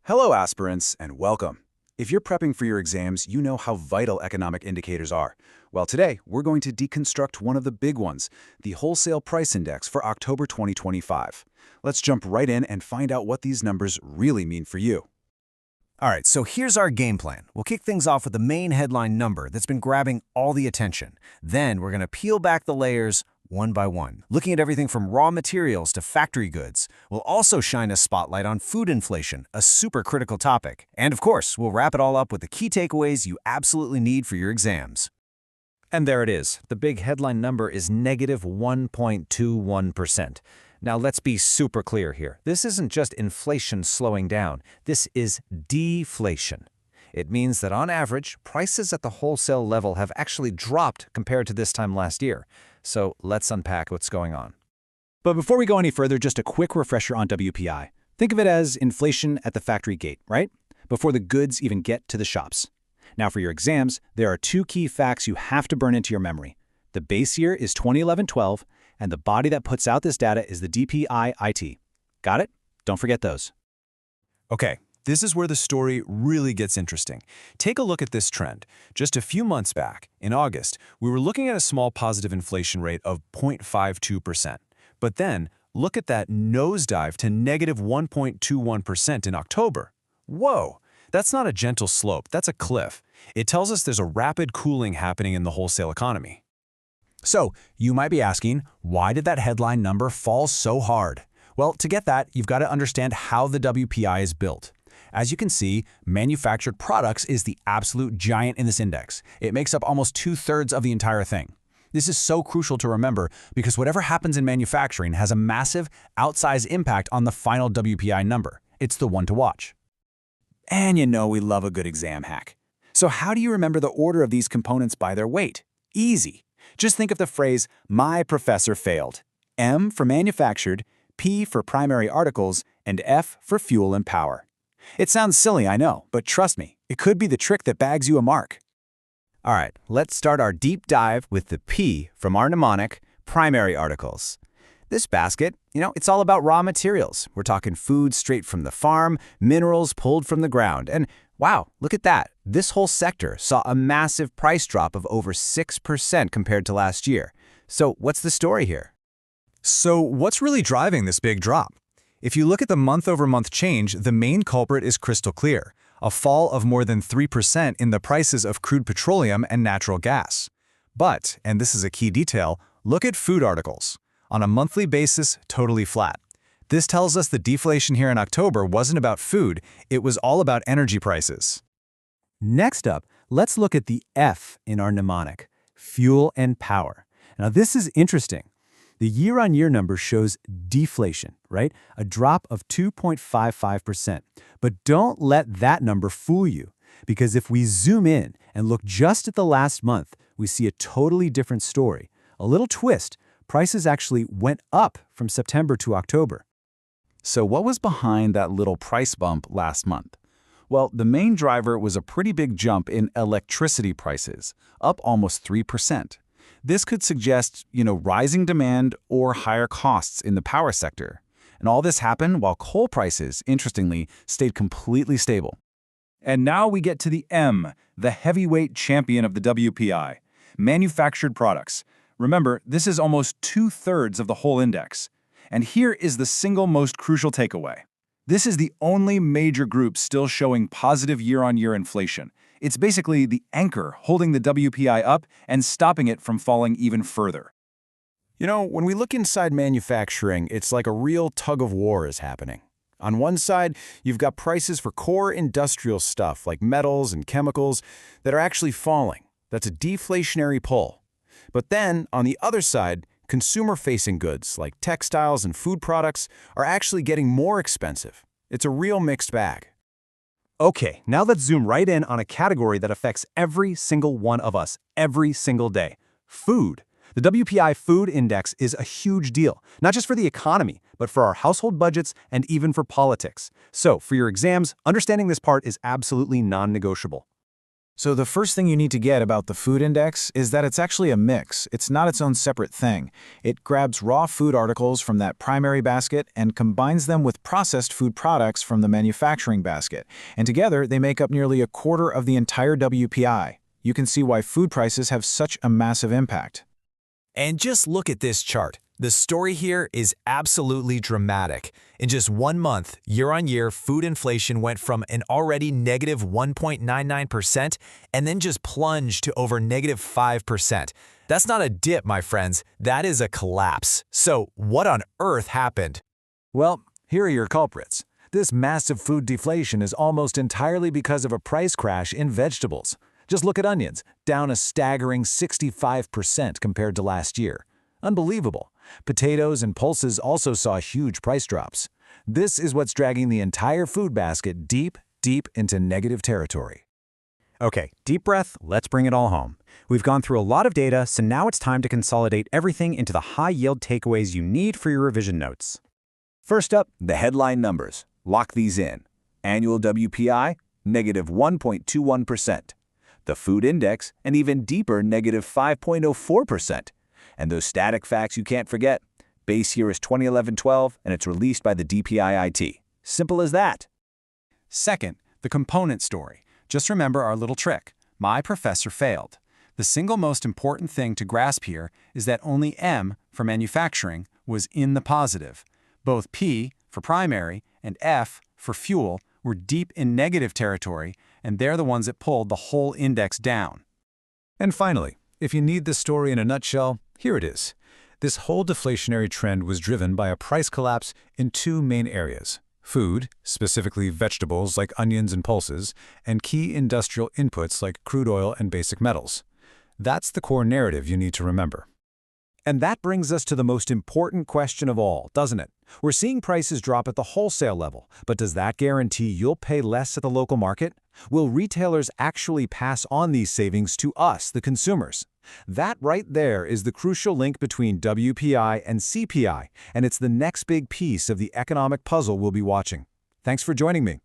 Hello, aspirants, and welcome. If you're prepping for your exams, you know how vital economic indicators are. Well, today, we're going to deconstruct one of the big ones, the Wholesale Price Index for October 2025. Let's jump right in and find out what these numbers really mean for you. All right, so here's our game plan. We'll kick things off with the main headline number that's been grabbing all the attention. Then we're going to peel back the layers one by one, looking at everything from raw materials to factory goods. We'll also shine a spotlight on food inflation, a super critical topic. And of course, we'll wrap it all up with the key takeaways you absolutely need for your exams. And there it is. The big headline number is negative 1.21%. Now let's be super clear here. This isn't just inflation slowing down. This is deflation. It means that on average, prices at the wholesale level have actually dropped compared to this time last year. So let's unpack what's going on. But before we go any further, just a quick refresher on WPI. Think of it as inflation at the factory gate, right? Before the goods even get to the shops. Now for your exams, there are two key facts you have to burn into your memory. The base year is 2011-12, and the body that puts out this data is the WPI-IT. Got it? Don't forget those. Okay, this is where the story really gets interesting. Take a look at this trend. Just a few months back, in August, we were looking at a small positive inflation rate of 0.52%. But then, look at that nosedive to negative 1.21% in October. Whoa! That's not a gentle slope, that's a cliff. It tells us there's a rapid cooling happening in the wholesale economy. So, you might be asking, why did that headline number fall so hard? Well, to get that, you've got to understand how the WPI is built. As you can see, manufactured products is the absolute giant in this index. It makes up almost 2/3 of the entire thing. This is so crucial to remember because whatever happens in manufacturing has a massive, outsized impact on the final WPI number. It's the one to watch. And you know we love a good exam hack. So how do you remember the order of these components by their weight? Easy. Just think of the phrase, "My professor failed." M for manufactured, P for primary articles, and F for fuel and power. It sounds silly, I know, but trust me, it could be the trick that bags you a mark. All right, let's start our deep dive with the P from our mnemonic, primary articles. This basket, it's all about raw materials. We're talking food straight from the farm, minerals pulled from the ground, and wow, look at that. This whole sector saw a massive price drop of over 6% compared to last year. So what's the story here? So what's really driving this big drop? If you look at the month-over-month change, the main culprit is crystal clear, a fall of more than 3% in the prices of crude petroleum and natural gas. But, and this is a key detail, look at food articles. On a monthly basis, totally flat. This tells us the deflation here in October wasn't about food, it was all about energy prices. Next up, let's look at the F in our mnemonic, fuel and power. Now this is interesting. The year-on-year number shows deflation, right? A drop of 2.55%. But don't let that number fool you, because if we zoom in and look just at the last month, we see a totally different story. A little twist, prices actually went up from September to October. So what was behind that little price bump last month? Well, the main driver was a pretty big jump in electricity prices, up almost 3%. This could suggest, rising demand or higher costs in the power sector. And all this happened while coal prices, interestingly, stayed completely stable. And now we get to the M, the heavyweight champion of the WPI, manufactured products. Remember, this is almost 2/3 of the whole index. And here is the single most crucial takeaway. This is the only major group still showing positive year-on-year inflation. It's basically the anchor holding the WPI up and stopping it from falling even further. When we look inside manufacturing, it's like a real tug-of-war is happening. On one side, you've got prices for core industrial stuff like metals and chemicals that are actually falling. That's a deflationary pull. But then, on the other side, consumer-facing goods like textiles and food products are actually getting more expensive. It's a real mixed bag. Okay, now let's zoom right in on a category that affects every single one of us every single day. Food. The WPI Food Index is a huge deal, not just for the economy, but for our household budgets and even for politics. So, for your exams, understanding this part is absolutely non-negotiable. So the first thing you need to get about the food index is that it's actually a mix. It's not its own separate thing. It grabs raw food articles from that primary basket and combines them with processed food products from the manufacturing basket. And together, they make up nearly a quarter of the entire WPI. You can see why food prices have such a massive impact. And just look at this chart. The story here is absolutely dramatic. In just 1 month, year-on-year, food inflation went from an already negative 1.99% and then just plunged to over negative 5%. That's not a dip, my friends. That is a collapse. So what on earth happened? Well, here are your culprits. This massive food deflation is almost entirely because of a price crash in vegetables. Just look at onions, down a staggering 65% compared to last year. Unbelievable. Potatoes and pulses also saw huge price drops. This is what's dragging the entire food basket deep, deep into negative territory. Okay, deep breath, let's bring it all home. We've gone through a lot of data, so now it's time to consolidate everything into the high-yield takeaways you need for your revision notes. First up, the headline numbers. Lock these in. Annual WPI, negative 1.21%. The food index, an even deeper negative 5.04%. And those static facts you can't forget. Base year is 2011-12, and it's released by the DPIIT. Simple as that. Second, the component story. Just remember our little trick. My professor failed. The single most important thing to grasp here is that only M, for manufacturing, was in the positive. Both P, for primary, and F, for fuel, were deep in negative territory, and they're the ones that pulled the whole index down. And finally, if you need this story in a nutshell, here it is. This whole deflationary trend was driven by a price collapse in two main areas: food, specifically vegetables like onions and pulses, and key industrial inputs like crude oil and basic metals. That's the core narrative you need to remember. And that brings us to the most important question of all, doesn't it? We're seeing prices drop at the wholesale level, but does that guarantee you'll pay less at the local market? Will retailers actually pass on these savings to us, the consumers? That right there is the crucial link between WPI and CPI, and it's the next big piece of the economic puzzle we'll be watching. Thanks for joining me.